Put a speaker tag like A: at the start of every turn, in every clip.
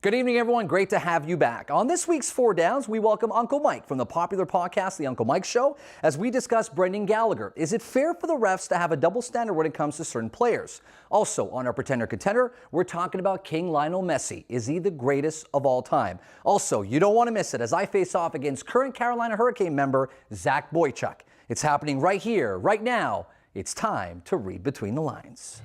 A: Good evening, everyone. Great to have you back. On this week's Four Downs, we welcome Uncle Mike from the popular podcast, The Uncle Mike Show, as we discuss Brendan Gallagher. Is it fair for the refs to have a double standard when it comes to certain players? Also, on our Pretender Contender, we're talking about King Lionel Messi. Is he the greatest of all time? Also, you don't want to miss it as I face off against current Carolina Hurricane member Zach Boychuk. It's happening right here, right now. It's time to read between the lines.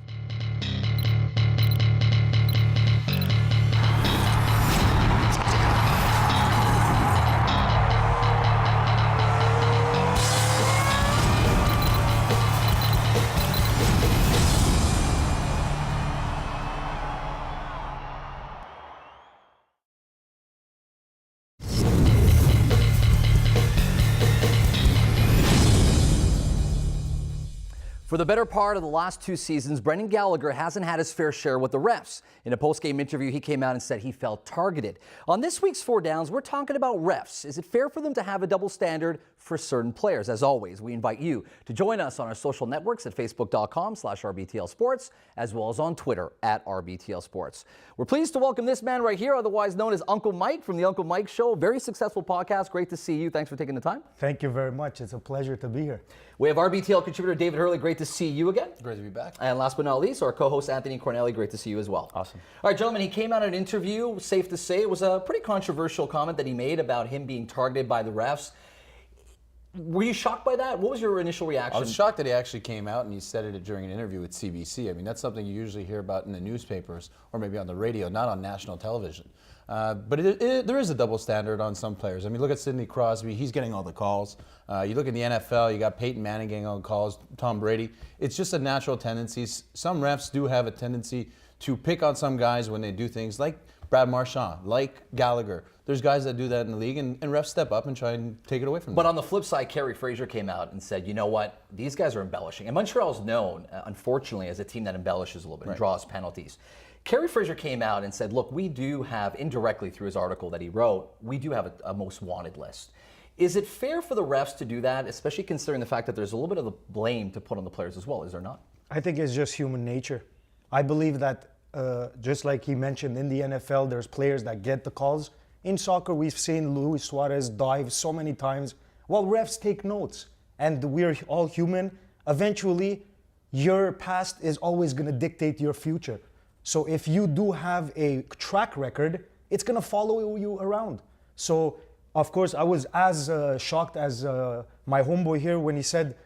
A: For the better part of the last two seasons, Brendan Gallagher hasn't had his fair share with the refs. In a post-game interview, he came out and said he felt targeted. On this week's Four Downs, we're talking about refs. Is it fair for them to have a double standard for certain players? As always, we invite you to join us on our social networks at facebook.com/RBTL Sports, as well as on Twitter at RBTL Sports. We're pleased to welcome this man right here, otherwise known as Uncle Mike from The Uncle Mike Show. Very successful podcast. Great to see you. Thanks for taking the time.
B: Thank you very much. It's a pleasure to be here.
A: We have RBTL contributor David Hurley. Great to see you again.
C: Great to be back.
A: And last but not least, our co-host Anthony Cornelli. Great to see you as well.
C: Awesome.
A: All right, gentlemen, he came out in an interview. Safe to say it was a pretty controversial comment that he made about him being targeted by the refs. Were you shocked by that? What was your initial reaction?
C: I was shocked that he actually came out and he said it during an interview with CBC. I mean, that's something you usually hear about in the newspapers or maybe on the radio, not on national television. But there is a double standard on some players. I mean, look at Sidney Crosby. He's getting all the calls. You look at the NFL, you got Peyton Manning getting all the calls, Tom Brady. It's just a natural tendency. Some refs do have a tendency to pick on some guys when they do things like Brad Marchand, like Gallagher. There's guys that do that in the league, and refs step up and try and take it away from them.
A: But on the flip side, Kerry Fraser came out and said, you know what, these guys are embellishing. And Montreal's known, unfortunately, as a team that embellishes a little bit and draws penalties. Kerry Fraser came out and said, look, we do have, indirectly through his article that he wrote, we do have a most wanted list. Is it fair for the refs to do that, especially considering the fact that there's a little bit of the blame to put on the players as well, is there not?
B: I think it's just human nature. I believe that just like he mentioned, in the NFL, there's players that get the calls. In soccer, we've seen Luis Suarez dive so many times. Well, refs take notes, and we're all human. Eventually, your past is always going to dictate your future. So if you do have a track record, it's going to follow you around. So, of course, I was as shocked as my homeboy here when he said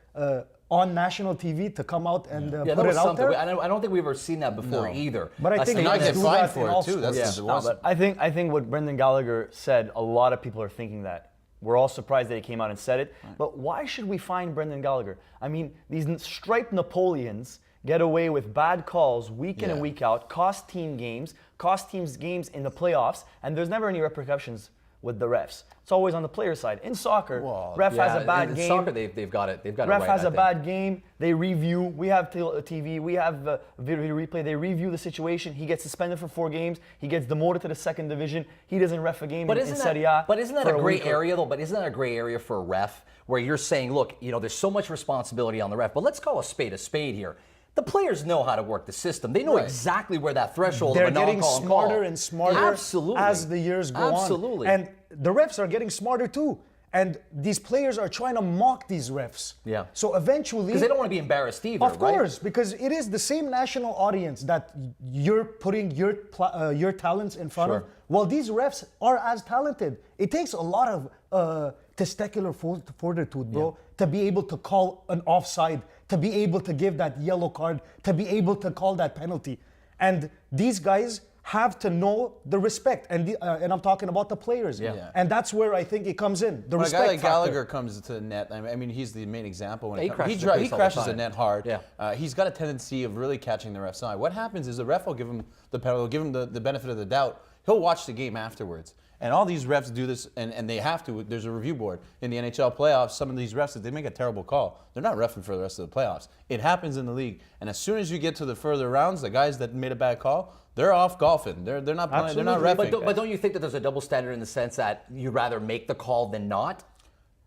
B: on national TV to come out and put it out there.
A: I don't think we've ever seen that before either.
B: But I think
C: I get fined for it too.
D: But I think what Brendan Gallagher said, a lot of people are thinking that. We're all surprised that he came out and said it. Right. But why should we fine Brendan Gallagher? I mean, these striped Napoleons get away with bad calls week in and week out, cost teams games in the playoffs, and there's never any repercussions with the refs. It's always on the player side. In soccer, ref has a bad game.
A: In soccer, they've got it. They've got
D: ref
A: it right,
D: has a bad game. They review. We have TV. We have video replay. They review the situation. He gets suspended for 4 games. He gets demoted to the second division. He doesn't ref a game in Serie A.
A: But isn't that a gray area though? But isn't that a gray area for a ref where you're saying, look, you know, there's so much responsibility on the ref, but let's call a spade here. The players know how to work the system. They know exactly where that threshold of a non-call and call.
B: They're getting smarter and smarter as the years go on.
A: Absolutely.
B: And the refs are getting smarter too. And these players are trying to mock these refs.
A: Yeah.
B: So eventually...
A: Because they don't want to be embarrassed either,
B: Of course, because it is the same national audience that you're putting your talents in front of. Well, these refs are as talented. It takes a lot of testicular fortitude, bro, to be able to call an offside, to be able to give that yellow card, to be able to call that penalty. And these guys have to know the respect, and I'm talking about the players. And that's where I think it comes in, the respect
C: factor. A guy like
B: factor.
C: Gallagher comes to the net, I mean, he's the main example. When
A: he
C: crashes the net hard. He's got a tendency of really catching the ref's eye. What happens is the ref will give him the penalty, give him the benefit of the doubt. He'll watch the game afterwards. And all these refs do this, and they have to. There's a review board. In the NHL playoffs, some of these refs, if they make a terrible call, they're not reffing for the rest of the playoffs. It happens in the league. And as soon as you get to the further rounds, the guys that made a bad call, they're off golfing. They're not playing. They're not reffing.
A: But don't you think that there's a double standard in the sense that you'd rather make the call than not?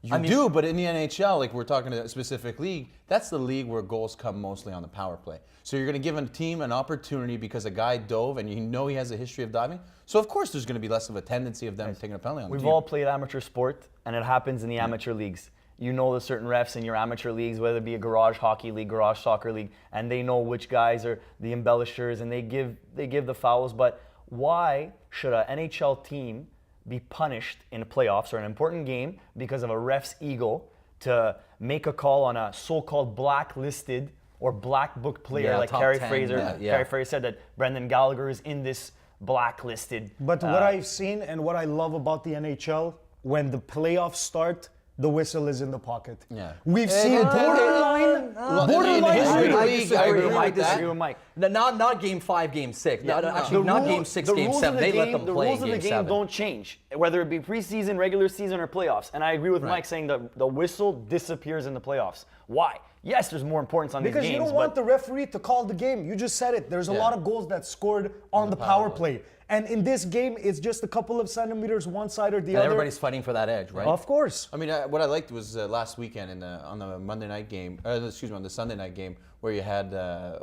C: You do, but in the NHL, like we're talking to a specific league, that's the league where goals come mostly on the power play. So you're going to give a team an opportunity because a guy dove and you know he has a history of diving. So of course there's going to be less of a tendency of them taking a penalty on the
D: We've
C: team.
D: all played amateur sport, and it happens in the amateur leagues. You know the certain refs in your amateur leagues, whether it be a garage hockey league, garage soccer league, and they know which guys are the embellishers, and they give the fouls. But why should an NHL team be punished in playoffs or an important game because of a ref's ego to make a call on a so-called blacklisted or black book player like Carey Fraser? Carey Fraser said that Brendan Gallagher is in this blacklisted.
B: But what I've seen and what I love about the NHL, when the playoffs start, the whistle is in the pocket.
C: Yeah.
B: We've seen borderline.
A: I disagree with Mike. Not game 5, game 6. Actually, not game 6, game 7. They let them play in game 7.
D: The rules of the game don't change, whether it be preseason, regular season, or playoffs. And I agree with Mike saying that the whistle disappears in the playoffs. Why? Yes, there's more importance on these games.
B: Because you don't want the referee to call the game. You just said it. There's a lot of goals that scored on the power play. And in this game, it's just a couple of centimeters one side or the other.
A: Everybody's fighting for that edge, right?
B: Of course.
C: I mean, what I liked was last weekend on the Monday night game, on the Sunday night game, where you had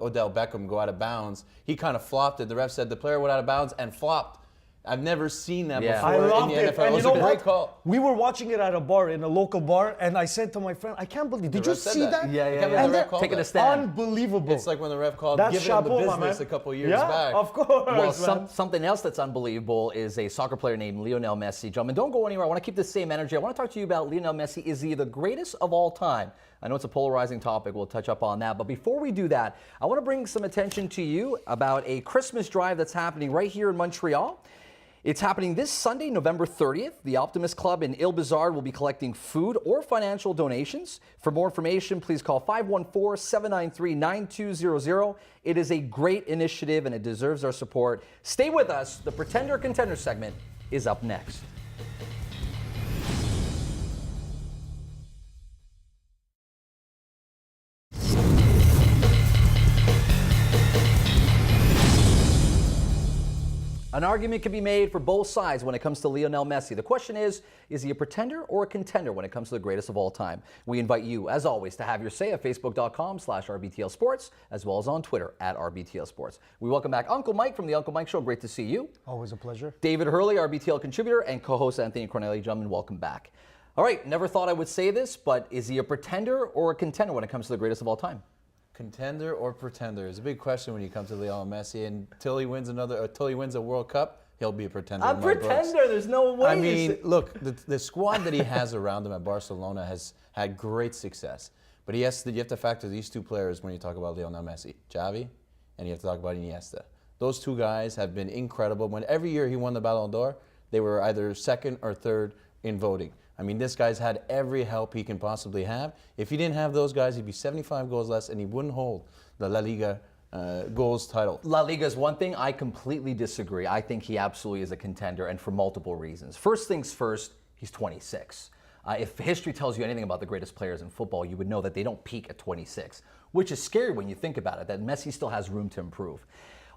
C: Odell Beckham go out of bounds. He kind of flopped it. The ref said the player went out of bounds and flopped. I've never seen that before
B: I loved
C: in the
B: it.
C: NFL.
B: And
C: It was
B: you know
C: a great
B: what?
C: call.
B: We were watching it at a bar, in a local bar, and I said to my friend, I can't believe, did you
C: ref said
B: see
C: that.
B: that?
C: And
B: And
A: Taking a stand.
B: unbelievable.
C: It's like when the ref called
B: That's
C: giving him the
B: chapeau, my
C: business
B: man.
C: a couple years back.
B: Of course.
A: Well, something else that's unbelievable is a soccer player named Lionel Messi. Gentlemen, don't go anywhere. I want to keep the same energy. I want to talk to you about Lionel Messi. Is he the greatest of all time? I know it's a polarizing topic. We'll touch up on that. But before we do that, I want to bring some attention to you about a Christmas drive that's happening right here in Montreal. It's happening this Sunday, November 30th. The Optimist Club in Ile Bizarre will be collecting food or financial donations. For more information, please call 514-793-9200. It is a great initiative and it deserves our support. Stay with us. The Pretender Contender segment is up next. An argument can be made for both sides when it comes to Lionel Messi. The question is he a pretender or a contender when it comes to the greatest of all time? We invite you, as always, to have your say at facebook.com/RBTL Sports, as well as on Twitter at RBTL Sports. We welcome back Uncle Mike from The Uncle Mike Show. Great to see you.
B: Always a pleasure.
A: David Hurley, RBTL contributor, and co-host Anthony Corneli. Gentlemen, welcome back. All right, never thought I would say this, but is he a pretender or a contender when it comes to the greatest of all time?
C: Contender or pretender is a big question when you come to Lionel Messi. Until he wins a World Cup, he'll be a pretender.
A: A pretender. There's no way.
C: I mean, look, the squad that he has around him at Barcelona has had great success. But you have to factor these two players when you talk about Lionel Messi, Xavi, and you have to talk about Iniesta. Those two guys have been incredible. When every year he won the Ballon d'Or, they were either second or third in voting. I mean, this guy's had every help he can possibly have. If he didn't have those guys, he'd be 75 goals less, and he wouldn't hold the La Liga goals title.
A: La Liga is one thing. I completely disagree. I think he absolutely is a contender, and for multiple reasons. First things first, he's 26. If history tells you anything about the greatest players in football, you would know that they don't peak at 26, which is scary when you think about it, that Messi still has room to improve.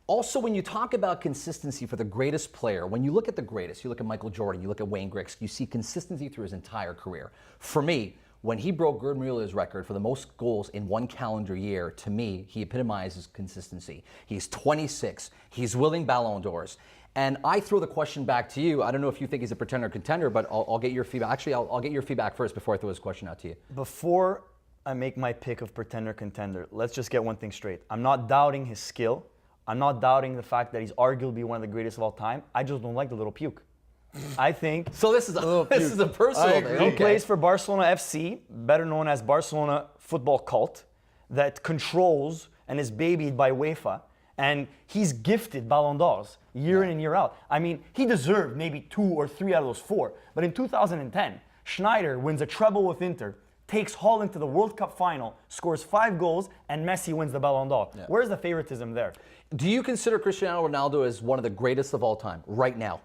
A: Also, when you talk about consistency for the greatest player, when you look at the greatest, you look at Michael Jordan, you look at Wayne Gretzky, you see consistency through his entire career. For me, when he broke Gerd Muller's record for the most goals in one calendar year, to me, he epitomizes consistency. He's 26. He's winning Ballon d'Ors. And I throw the question back to you. I don't know if you think he's a pretender or contender, but I'll get your feedback. Actually, I'll get your feedback first before I throw this question out to you.
D: Before I make my pick of pretender contender, let's just get one thing straight. I'm not doubting his skill. I'm not doubting the fact that he's arguably one of the greatest of all time. I just don't like the little puke. I think...
A: So this is a personal thing.
D: He plays for Barcelona FC, better known as Barcelona Football Cult, that controls and is babied by UEFA. And he's gifted Ballon d'Ors year in and year out. I mean, he deserved maybe 2 or 3 out of those 4. But in 2010, Schneider wins a treble with Inter, takes Holland to the World Cup final, scores 5 goals, and Messi wins the Ballon d'Or. Yeah. Where's the favoritism there?
A: Do you consider Cristiano Ronaldo as one of the greatest of all time right now?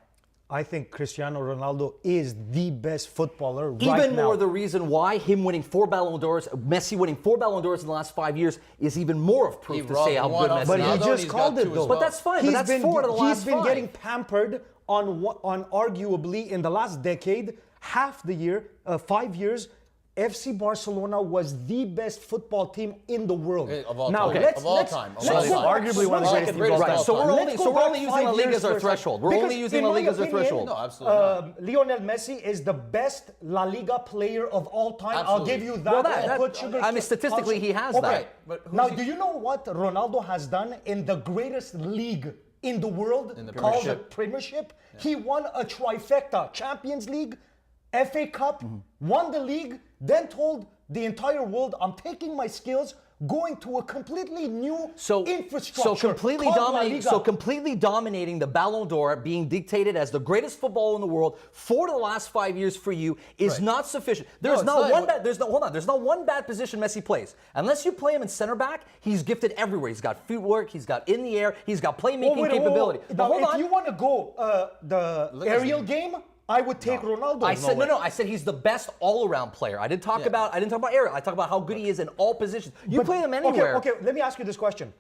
B: I think Cristiano Ronaldo is the best footballer right now.
A: Even more the reason why him winning 4 Ballon d'Ors, Messi winning 4 Ballon d'Ors in the last 5 years is even more of proof to say how good Messi is.
B: But he just called it though.
A: But that's fine. But that's 4 out of the last 5.
B: He's been getting pampered on arguably in the last decade half the year, 5 years, FC Barcelona was the best football team in the world.
C: Of all
B: now,
C: time.
B: let's,
C: Of all
B: let's,
C: time.
B: let's
D: Well,
B: go back
D: arguably one of the
B: one
D: greatest
B: second.
D: teams of all time.
A: So we're only,
B: Let's
A: so
B: go
A: we're only
B: back
A: using La
B: 5
A: Liga
B: years
A: as our
B: for a second.
A: threshold. We're
B: Because
A: only using
B: in
A: La
B: my
A: Liga as our
B: opinion,
A: threshold.
C: No, absolutely not.
B: Lionel Messi is the best La Liga player of all time.
C: Absolutely.
B: I'll give you that.
A: Well,
B: I'll put sugar
A: I mean,
B: to-
A: statistically, he has
B: okay.
A: that.
C: But who's
B: Now,
C: he-
B: do you know what Ronaldo has done in the greatest league in the world,
C: In the
B: called the
C: Premiership.
B: Premiership? He won a trifecta: Champions League, FA Cup, won the league, then told the entire world, I'm taking my skills, going to a completely new infrastructure.
A: So completely dominating the Ballon d'Or, being dictated as the greatest footballer in the world for the last 5 years for you is not sufficient. There's
C: it's
A: not
C: not.
A: one bad. There's not one bad position Messi plays. Unless you play him in center back, he's gifted everywhere. He's got footwork. He's got in the air. He's got playmaking capability. But
B: Now,
A: hold
B: if
A: on.
B: you want to go the aerial game, I would take Ronaldo.
A: I said no. I said he's the best all-around player. I didn't talk about aerial. I talked about how good he is in all positions. You play him anywhere.
B: Okay, let me ask you this question.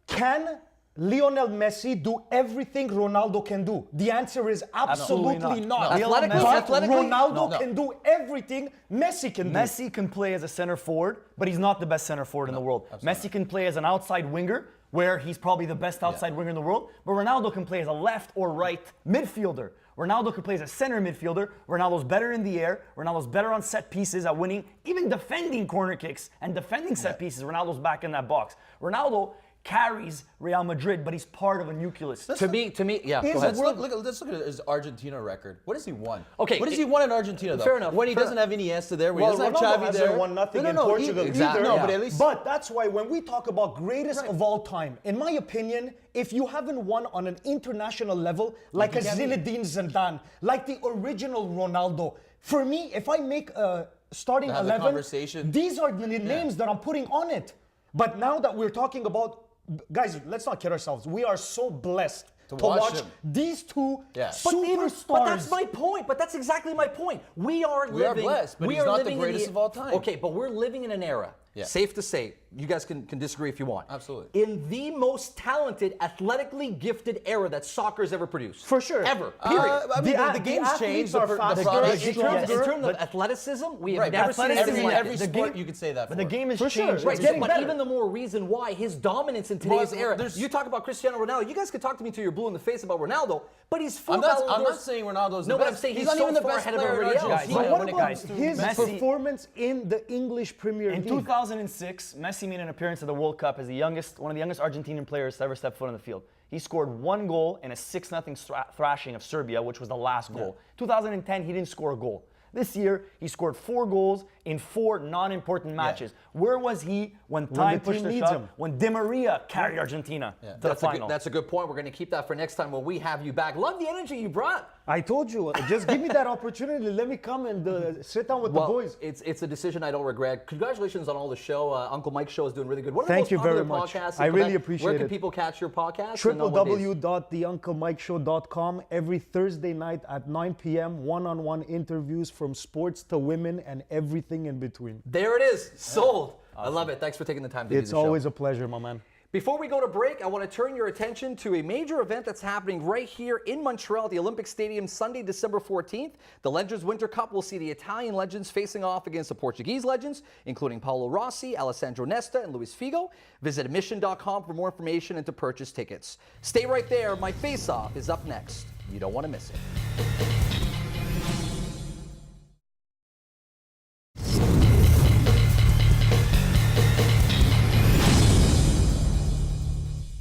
B: Can Lionel Messi do everything Ronaldo can do? The answer is absolutely not.
A: Athletically-
B: But
A: athletically-
B: Ronaldo can do everything Messi can do.
D: Messi can play as a center forward, but he's not the best center forward in the world. Messi can play as an outside winger, where he's probably the best outside winger in the world, but Ronaldo can play as a left or right midfielder. Ronaldo can play as a center midfielder. Ronaldo's better in the air. Ronaldo's better on set pieces at winning, even defending corner kicks and defending set pieces. Ronaldo's back in that box. Ronaldo carries Real Madrid, but he's part of a nucleus.
A: To me, yeah. Go
B: He's
A: ahead.
C: Let's look at his Argentina record. What has he won?
A: Okay,
C: What has he won in Argentina, though?
A: fair enough,
C: When he
A: fair
C: doesn't have Iniesta there, when
B: Well,
C: he doesn't
B: Ronaldo
C: have Xavi
B: hasn't
C: there.
B: won nothing in
C: No,
B: Portugal
A: exactly,
B: either.
C: No,
A: yeah.
C: but at least.
B: But that's why when we talk about greatest of all time, in my opinion, if you haven't won on an international level, like a Zinedine Zidane, like the original Ronaldo, for me, if I make a starting
C: To have the
B: 11,
C: conversation.
B: these are the names that I'm putting on it. But now that we're talking about, guys, let's not kid ourselves. We are so blessed to
C: watch
B: watch
C: him.
B: these two
C: Yeah.
B: superstars.
A: But that's my point. But that's exactly my point. We are
C: blessed, but he's not the greatest of all time.
A: Okay, but we're living in an era.
C: Yeah.
A: Safe to say, you guys can disagree if you want.
C: Absolutely.
A: In the most talented, athletically gifted era that soccer's ever produced.
B: For sure.
A: Ever. Period.
C: I mean, the game's
B: athletes
C: changed.
B: are
C: The
B: faster,
C: product
A: in
C: changed.
A: terms of athleticism, we have
C: Right,
A: never seen
C: athleticism,
A: anything like
C: every
A: it.
C: sport you could say that
D: But
C: for.
D: the game has
B: For sure.
D: changed.
B: Right.
A: Right,
B: getting
A: but
B: better.
A: even the more reason why his dominance in today's
C: Well,
A: era.
C: there's-
A: You talk about Cristiano Ronaldo. You guys could talk to me till you're blue in the face about Ronaldo, but he's four
C: I'm
A: Ballon
C: not
A: d'Ors.
C: saying Ronaldo's the
A: No, but I'm
C: best.
A: saying he's
C: not
A: so
C: even the
A: far
C: best
A: ahead of
C: player in
A: everybody else.
C: Argentina.
B: But
D: Guys,
B: what
D: when it
B: about
D: comes to
B: his
D: Messi-
B: performance in the English Premier
D: In
B: League?
D: 2006, Messi made an appearance at the World Cup as one of the youngest Argentinian players to ever step foot on the field. He scored 1 goal in a 6-0 thrashing of Serbia, which was the last goal. 2010, he didn't score a goal. This year, he scored 4 goals in 4 non-important matches. Where was he when time
B: the
D: pushed
B: team
D: the
B: needs
D: shove?
B: him.
D: When Di Maria carried Argentina to the final.
A: That's a good point. We're going to keep that for next time when we have you back. Love the energy you brought.
B: I told you, just give me that opportunity. Let me come and sit down with the boys.
A: It's a decision I don't regret. Congratulations on all the show. Uncle Mike's show is doing really good. What are
B: Thank
A: the
B: you
A: most
B: very
A: popular
B: much.
A: podcasts in
B: I really
A: Quebec?
B: appreciate
A: Where can
B: it.
A: people catch your podcast? and on what days?
B: www.theunclemikeshow.com every Thursday night at 9 p.m. One-on-one interviews from sports to women and everything in between.
A: There it is. Sold. I love it. Thanks for taking the time to do the
B: It's
A: show.
B: always a pleasure, my man.
A: Before we go to break, I want to turn your attention to a major event that's happening right here in Montreal at the Olympic Stadium Sunday, December 14th. The Legends Winter Cup will see the Italian legends facing off against the Portuguese legends, including Paolo Rossi, Alessandro Nesta, and Luis Figo. Visit admission.com for more information and to purchase tickets. Stay right there. My face-off is up next. You don't want to miss it.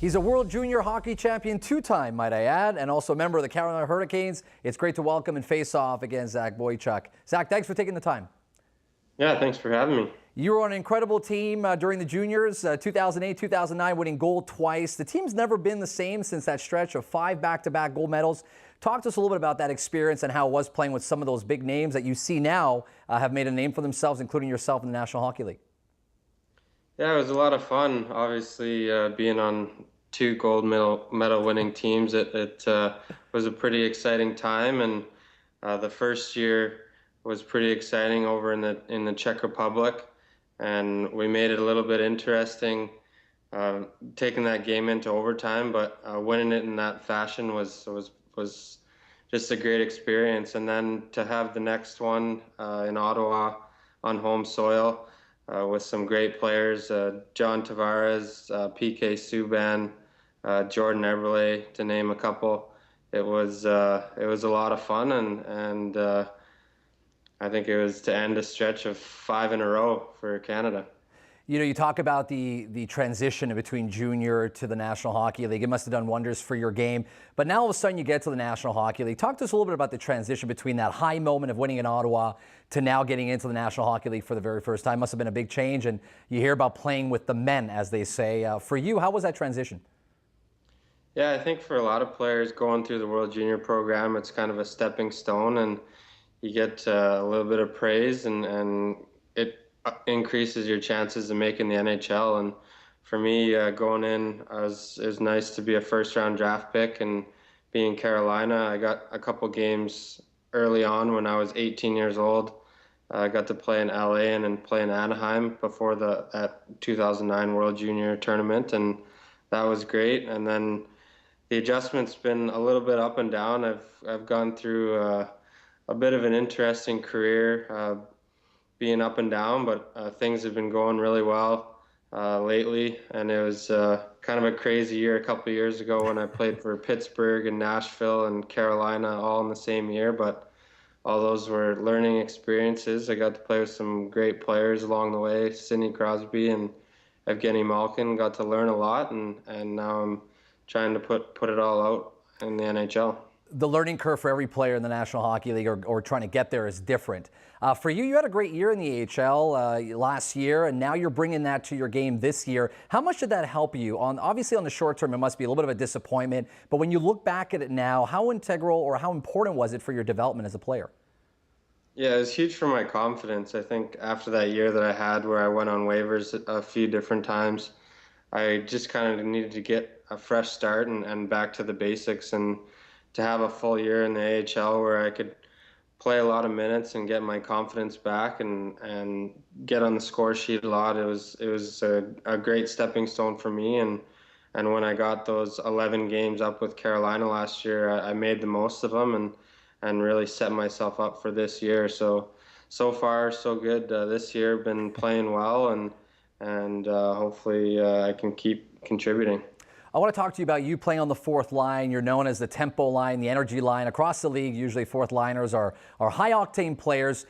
A: He's a World Junior Hockey Champion 2-time, might I add, and also a member of the Carolina Hurricanes. It's great to welcome and face off against Zach Boychuk. Zach, thanks for taking the time.
E: Yeah, thanks for having me.
A: You were on an incredible team during the juniors, 2008, 2009, winning gold twice. The team's never been the same since that stretch of 5 back-to-back gold medals. Talk to us a little bit about that experience and how it was playing with some of those big names that you see now have made a name for themselves, including yourself in the National Hockey League.
E: Yeah, it was a lot of fun. Obviously, being on 2 gold medal winning teams, it was a pretty exciting time. And the first year was pretty exciting over in the Czech Republic, and we made it a little bit interesting, taking that game into overtime. But winning it in that fashion was just a great experience. And then to have the next one in Ottawa on home soil with some great players, John Tavares, PK Subban, Jordan Eberle, to name a couple. It was a lot of fun, and I think it was to end a stretch of 5 in a row for Canada.
A: You know, you talk about the transition between junior to the National Hockey League. It must have done wonders for your game. But now all of a sudden you get to the National Hockey League. Talk to us a little bit about the transition between that high moment of winning in Ottawa to now getting into the National Hockey League for the very first time. Must have been a big change. And you hear about playing with the men, as they say. For you, how was that transition?
E: Yeah, I think for a lot of players going through the World Junior program, it's kind of a stepping stone, and you get a little bit of praise, and it increases your chances of making the NHL. And for me, going in, it was nice to be a first-round draft pick, and being in Carolina, I got a couple games early on when I was 18 years old. I got to play in LA and then play in Anaheim before that 2009 World Junior tournament, and that was great. And then the adjustment's been a little bit up and down. I've gone through a bit of an interesting career, being up and down, but things have been going really well lately. And it was kind of a crazy year a couple of years ago when I played for Pittsburgh and Nashville and Carolina all in the same year. But all those were learning experiences. I got to play with some great players along the way, Sidney Crosby and Evgeny Malkin. Got to learn a lot, and now I'm trying to put it all out in the NHL.
A: The learning curve for every player in the National Hockey League or trying to get there is different. For you, you had a great year in the AHL last year, and now you're bringing that to your game this year. How much did that help you? Obviously, on the short term, it must be a little bit of a disappointment, but when you look back at it now, how integral or how important was it for your development as a player?
E: Yeah, it was huge for my confidence. I think after that year that I had where I went on waivers a few different times, I just kind of needed to get a fresh start and back to the basics, and to have a full year in the AHL where I could play a lot of minutes and get my confidence back and get on the score sheet a lot. It was a great stepping stone for me, and when I got those 11 games up with Carolina last year, I made the most of them and really set myself up for this year. So far so good this year. Been playing well, and hopefully I can keep contributing.
A: I want to talk to you about you playing on the fourth line. You're known as the tempo line, the energy line. Across the league, usually fourth liners are high-octane players,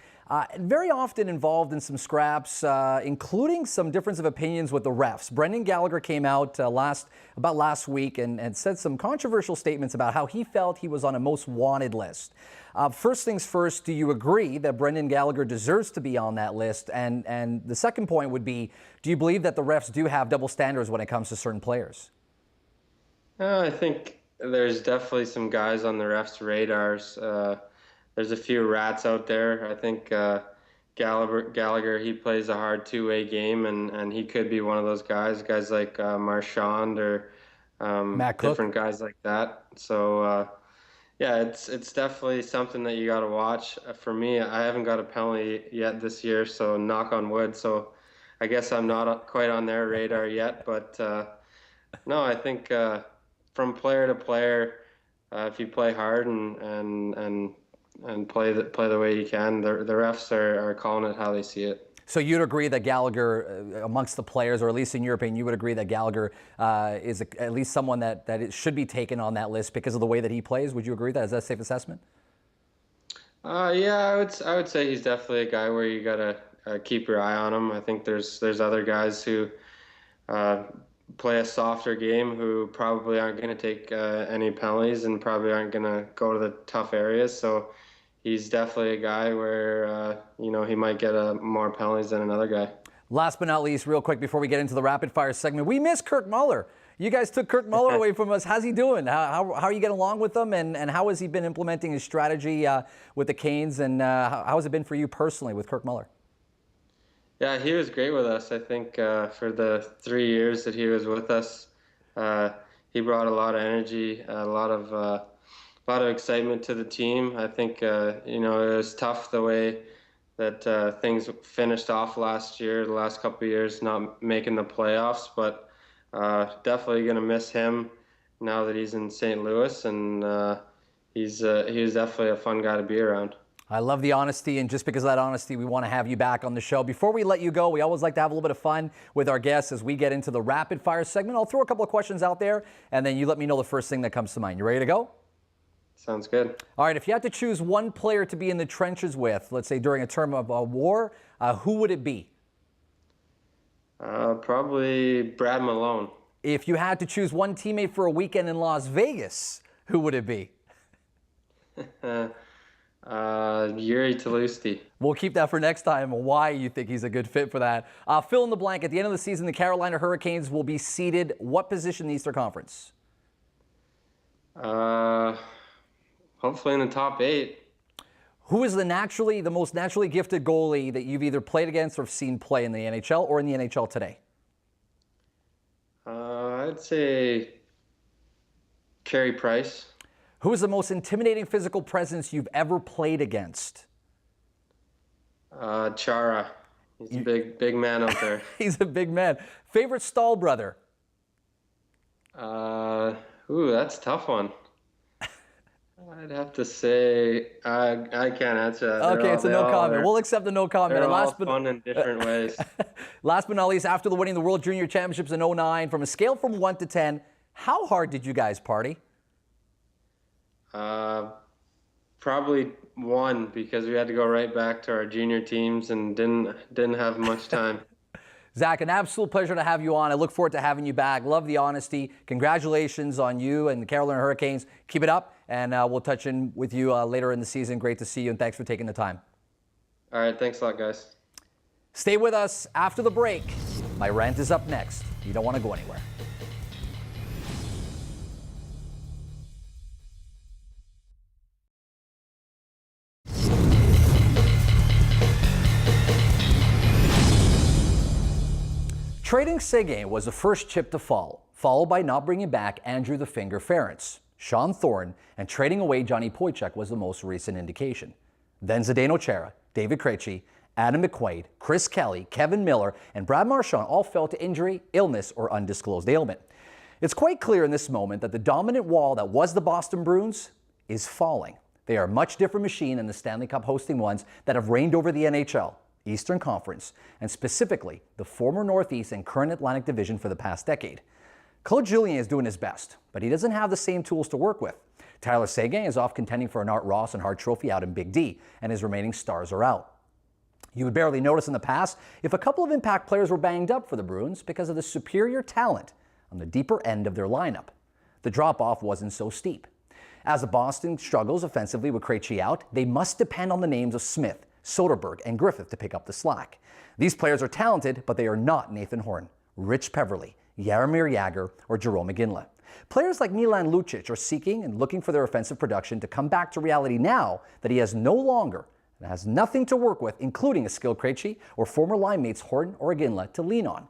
A: very often involved in some scraps, including some difference of opinions with the refs. Brendan Gallagher came out last week and said some controversial statements about how he felt he was on a most wanted list. First things first, do you agree that Brendan Gallagher deserves to be on that list? And the second point would be, do you believe that the refs do have double standards when it comes to certain players?
E: I think there's definitely some guys on the refs' radars. There's a few rats out there. I think Gallagher, he plays a hard two-way game, and he could be one of those guys like Marchand or different guys like that. So, yeah, it's definitely something that you got to watch. For me, I haven't got a penalty yet this year, so knock on wood. So I guess I'm not quite on their radar yet, but no, I think from player to player, if you play hard and play the way you can, the refs are calling it how they see it. So
A: you'd agree that Gallagher, amongst the players, or at least in your opinion, you would agree that Gallagher is at least someone that it should be taken on that list because of the way that he plays? Would you agree with that? Is that a safe assessment?
E: Yeah, I would say he's definitely a guy where you gotta keep your eye on him. I think there's other guys who play a softer game who probably aren't going to take any penalties and probably aren't going to go to the tough areas. So he's definitely a guy where, he might get more penalties than another guy. Last but not least, real quick before we get into the rapid fire segment, we miss Kirk Muller. You guys took Kirk Muller away from us. How's he doing? How are you getting along with him? And how has he been implementing his strategy with the Canes? And how has it been for you personally with Kirk Muller? Yeah, he was great with us. I think for the 3 years that he was with us, he brought a lot of energy, a lot of excitement to the team. I think it was tough the way that things finished off last year, the last couple of years, not making the playoffs. But definitely going to miss him now that he's in St. Louis, and he was definitely a fun guy to be around.
A: I love the honesty, and just because of that honesty, we want to have you back on the show. Before we let you go, we always like to have a little bit of fun with our guests as we get into the rapid fire segment. I'll throw a couple of questions out there, and then you let me know the first thing that comes to mind. You ready to go?
E: Sounds good.
A: All right, if you had to choose one player to be in the trenches with, let's say during a term of war, who would it be?
E: Probably Brad Malone.
A: If you had to choose one teammate for a weekend in Las Vegas, who would it be?
E: Yuri Talusti.
A: We'll keep that for next time, why you think he's a good fit for that. Fill in the blank. At the end of the season, the Carolina Hurricanes will be seeded what position in the Eastern Conference?
E: Hopefully in the top 8.
A: Who is the most naturally gifted goalie that you've either played against or seen play in the NHL or in the NHL today?
E: I'd say Carey Price.
A: Who is the most intimidating physical presence you've ever played against?
E: Chara. He's a big man out there.
A: He's a big man. Favorite stall brother?
E: That's a tough one. I'd have to say I can't answer that.
A: Okay, it's a no comment. We'll accept the no comment.
E: They're all fun in different ways.
A: Last but not least, after the winning the World Junior Championships in 2009, from a scale from 1 to 10, how hard did you guys party?
E: Probably 1, because we had to go right back to our junior teams and didn't have much time.
A: Zach, an absolute pleasure to have you on. I look forward to having you back. Love the honesty. Congratulations on you and the Carolina Hurricanes. Keep it up, and we'll touch in with you later in the season. Great to see you, and thanks for taking the time.
E: All right, thanks a lot, guys.
A: Stay with us after the break. My rant is up next. You don't want to go anywhere. Trading Seguin was the first chip to fall, followed by not bringing back Andrew the Finger Ferentz. Sean Thorne and trading away Johnny Poychuk was the most recent indication. Then Zdeno Chara, David Krejci, Adam McQuaid, Chris Kelly, Kevin Miller, and Brad Marchand all fell to injury, illness, or undisclosed ailment. It's quite clear in this moment that the dominant wall that was the Boston Bruins is falling. They are a much different machine than the Stanley Cup hosting ones that have reigned over the NHL, Eastern Conference, and specifically the former Northeast and current Atlantic Division for the past decade. Claude Julien is doing his best, but he doesn't have the same tools to work with. Tyler Seguin is off contending for an Art Ross and Hart Trophy out in Big D, and his remaining stars are out. You would barely notice in the past if a couple of impact players were banged up for the Bruins because of the superior talent on the deeper end of their lineup. The drop-off wasn't so steep. As the Boston struggles offensively with Krejci out, they must depend on the names of Smith, Soderberg, and Griffith to pick up the slack. These players are talented, but they are not Nathan Horn, Rich Peverly, Jaromir Jagr, or Jerome McGinley. Players like Milan Lucic are seeking and looking for their offensive production to come back to reality now that he has no longer and has nothing to work with, including a skilled Krejci or former line mates Horton or McGinley to lean on.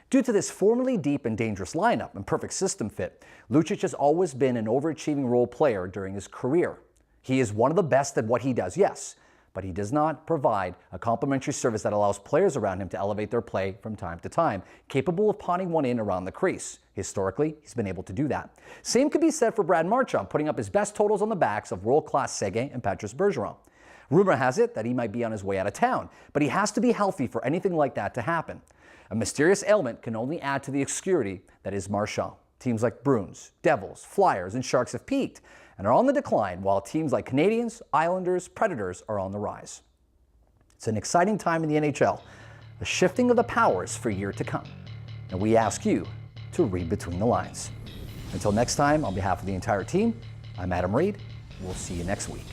A: Due to this formerly deep and dangerous lineup and perfect system fit, Lucic has always been an overachieving role player during his career. He is one of the best at what he does, yes, but he does not provide a complementary service that allows players around him to elevate their play from time to time, capable of pawning one in around the crease. Historically, he's been able to do that. Same could be said for Brad Marchand, putting up his best totals on the backs of world-class Seguin and Patrice Bergeron. Rumor has it that he might be on his way out of town, but he has to be healthy for anything like that to happen. A mysterious ailment can only add to the obscurity that is Marchand. Teams like Bruins, Devils, Flyers, and Sharks have peaked and are on the decline, while teams like Canadiens, Islanders, Predators are on the rise. It's an exciting time in the NHL, a shifting of the powers for year to come. And we ask you to read between the lines. Until next time, on behalf of the entire team, I'm Adam Reid. We'll see you next week.